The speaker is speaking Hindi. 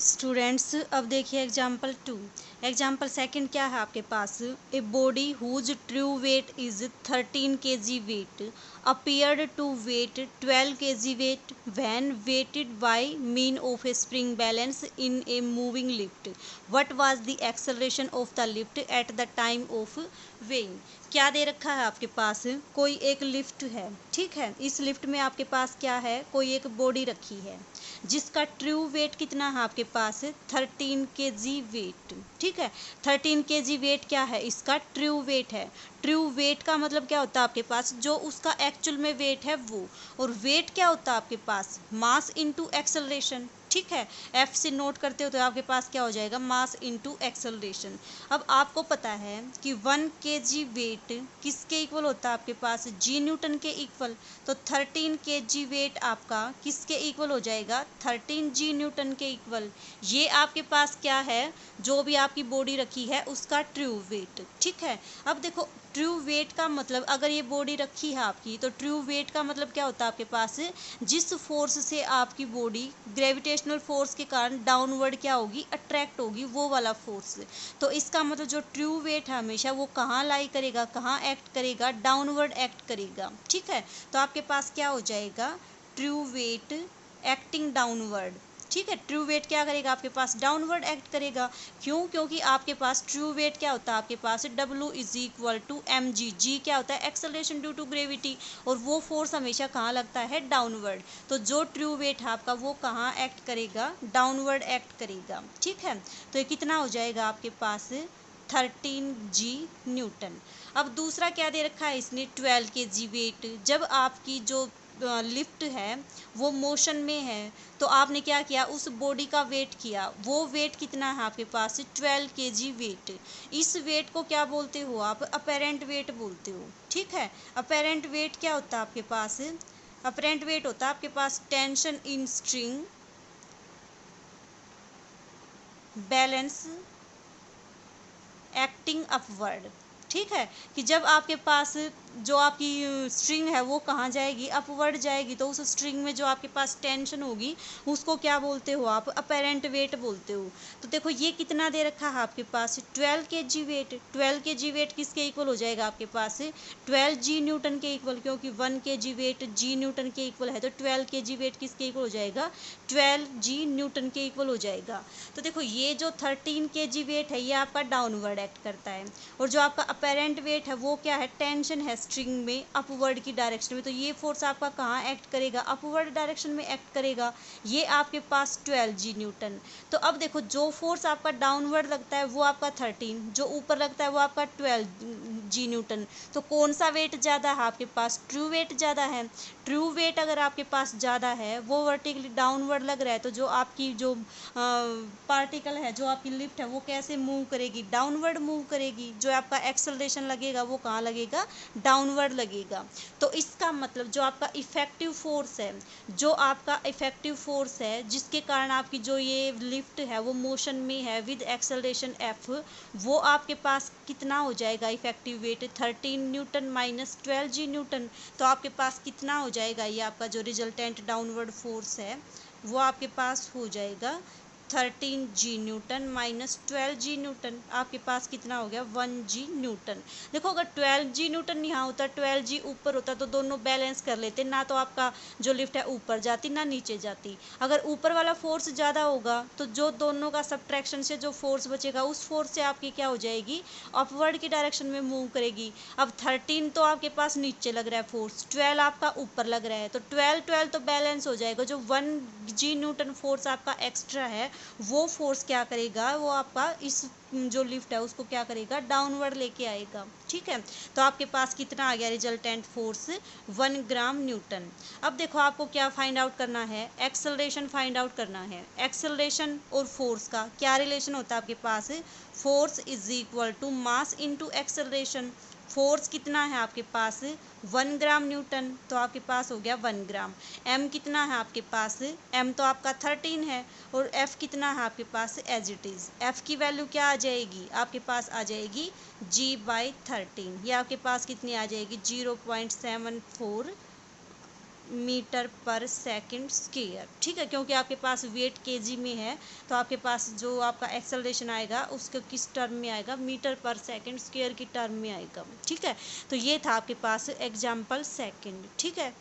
स्टूडेंट्स अब देखिए एग्जाम्पल 2। एग्जाम्पल सेकंड क्या है आपके पास। A body whose true weight is 13 kg weight appeared to weight 12 kg weight when weighted by mean of a spring balance in a moving lift. What was the acceleration of the lift at the time of weighing? क्या दे रखा है आपके पास, कोई एक लिफ्ट है, ठीक है। इस लिफ्ट में आपके पास क्या है, कोई एक बॉडी रखी है जिसका ट्रू वेट कितना है आपके पास, 13 kg वेट, ठीक है। 13 kg वेट क्या है, इसका ट्रू वेट है। ट्रू वेट का मतलब क्या होता है आपके पास, जो उसका एक्चुअल में वेट है वो। और वेट क्या होता है आपके पास, मास इनटू एक्सेलरेशन, ठीक है। एफ से नोट करते हो तो आपके पास क्या हो जाएगा, मास इनटू एक्सेलरेशन। अब आपको पता है कि 1 kg वेट किसके इक्वल होता है आपके पास, जी न्यूटन के इक्वल। तो 13 kg वेट आपका किसके इक्वल हो जाएगा, 13 जी न्यूटन के इक्वल। ये आपके पास क्या है, जो भी आपकी बॉडी रखी है उसका ट्रू वेट, ठीक है। अब देखो ट्रू वेट का मतलब, अगर ये बॉडी रखी है आपकी तो ट्रू वेट का मतलब क्या होता है आपके पास, जिस फोर्स से आपकी बॉडी ग्रेविटेशनल फोर्स के कारण डाउनवर्ड क्या होगी, अट्रैक्ट होगी, वो वाला फोर्स। तो इसका मतलब जो ट्रू वेट है हमेशा वो कहाँ लाई करेगा, कहाँ एक्ट करेगा, डाउनवर्ड एक्ट करेगा, ठीक है। तो आपके पास क्या हो जाएगा, ट्रू वेट एक्टिंग डाउनवर्ड, ठीक है। ट्रू वेट क्या करेगा आपके पास, डाउनवर्ड एक्ट करेगा। क्यों, क्योंकि आपके पास ट्रू वेट क्या होता है आपके पास, W is equal to mg। जी क्या होता है, एक्सेलरेशन ड्यू टू ग्रेविटी, और वो फोर्स हमेशा कहाँ लगता है, डाउनवर्ड। तो जो ट्रू वेट है आपका वो कहाँ एक्ट करेगा, डाउनवर्ड एक्ट करेगा, ठीक है। तो ये कितना हो जाएगा आपके पास, 13 जी न्यूटन। अब दूसरा क्या दे रखा है इसने, 12 kg वेट। जब आपकी जो लिफ्ट है वो मोशन में है तो आपने क्या किया, उस बॉडी का वेट किया। वो वेट कितना है आपके पास, 12 kg वेट। इस वेट को क्या बोलते हो आप, अपेरेंट वेट बोलते हो, ठीक है। अपेरेंट वेट क्या होता है आपके पास, अपेरेंट वेट होता है आपके पास tension in string balance acting upward, ठीक है। कि जब आपके पास जो आपकी स्ट्रिंग है वो कहाँ जाएगी, अपवर्ड जाएगी, तो उस स्ट्रिंग में जो आपके पास टेंशन होगी उसको क्या बोलते हो आप, अपेरेंट वेट बोलते हो। तो देखो ये कितना दे रखा है आपके पास, 12 kg वेट। 12 kg वेट किसके इक्वल हो जाएगा आपके पास, 12 जी न्यूटन के इक्वल, क्योंकि 1 kg वेट जी न्यूटन के इक्वल है। तो 12 kg वेट किसके इक्वल हो जाएगा, 12 जी न्यूटन के इक्वल हो जाएगा। तो देखो ये जो 13 kg वेट है ये आपका डाउनवर्ड एक्ट करता है, और जो आपका अपेरेंट वेट है वो क्या है, टेंशन है स्ट्रिंग में अपवर्ड की डायरेक्शन में। तो ये फोर्स आपका कहाँ एक्ट करेगा, अपवर्ड डायरेक्शन में एक्ट करेगा। ये आपके पास 12 जी न्यूटन। तो अब देखो जो फोर्स आपका डाउनवर्ड लगता है वो आपका 13, जो ऊपर लगता है वो आपका 12 जी न्यूटन। तो कौन सा वेट ज़्यादा है आपके पास, ट्रू वेट ज़्यादा है। ट्रू वेट अगर आपके पास ज़्यादा है, वो वर्टिकली डाउनवर्ड लग रहा है, तो जो आपकी जो पार्टिकल है, जो आपकी लिफ्ट है वो कैसे मूव करेगी, डाउनवर्ड मूव करेगी। जो आपका एक्सेलरेशन लगेगा वो कहाँ लगेगा, डाउनवर्ड लगेगा। तो इसका मतलब जो आपका इफेक्टिव फोर्स है, जो आपका इफेक्टिव फोर्स है जिसके कारण आपकी जो ये लिफ्ट है वो मोशन में है विद एक्सेलरेशन एफ, वो आपके पास कितना हो जाएगा, इफेक्टिव वेट 13 न्यूटन माइनस 12 जी न्यूटन। तो आपके पास कितना हो जाएगा, ये आपका जो रिजल्टेंट डाउनवर्ड फोर्स है वो आपके पास हो जाएगा 13 जी न्यूटन माइनस 12 जी न्यूटन। आपके पास कितना हो गया, 1 जी न्यूटन। देखो अगर 12 जी न्यूटन यहाँ होता, 12 जी ऊपर होता तो दोनों बैलेंस कर लेते ना, तो आपका जो लिफ्ट है ऊपर जाती ना नीचे जाती। अगर ऊपर वाला फोर्स ज़्यादा होगा तो जो दोनों का सब्ट्रैक्शन से जो फोर्स बचेगा उस फोर्स से आपकी क्या हो जाएगी, अपवर्ड की डायरेक्शन में मूव करेगी। अब 13 तो आपके पास नीचे लग रहा है फोर्स, 12 आपका ऊपर लग रहा है, तो 12 तो बैलेंस हो जाएगा। जो 1 जी न्यूटन फोर्स आपका एक्स्ट्रा है वो फोर्स क्या करेगा, वो आपका इस जो लिफ्ट है उसको क्या करेगा, डाउनवर्ड लेके आएगा, ठीक है। तो आपके पास कितना आ गया रिजल्टेंट फोर्स, 1 ग्राम न्यूटन। अब देखो आपको क्या फाइंड आउट करना है, एक्सेलरेशन फाइंड आउट करना है। एक्सेलरेशन और फोर्स का क्या रिलेशन होता है आपके पास, force is equal to mass into acceleration. Force कितना है आपके पास, 1 ग्राम न्यूटन, तो आपके पास हो गया 1 ग्राम। एम कितना है आपके पास, एम तो आपका 13 है, और एफ कितना है आपके पास, एज इट इज़। एफ की वैल्यू क्या आ जाएगी आपके पास, आ जाएगी G/13। ये आपके पास कितनी आ जाएगी, 0.74 मीटर पर सेकंड स्क्वायर, ठीक है, क्योंकि आपके पास वेट केजी में है तो आपके पास जो आपका एक्सेलरेशन आएगा उसको किस टर्म में आएगा, मीटर पर सेकंड स्क्वायर की टर्म में आएगा, ठीक है। तो ये था आपके पास एग्जाम्पल सेकंड, ठीक है।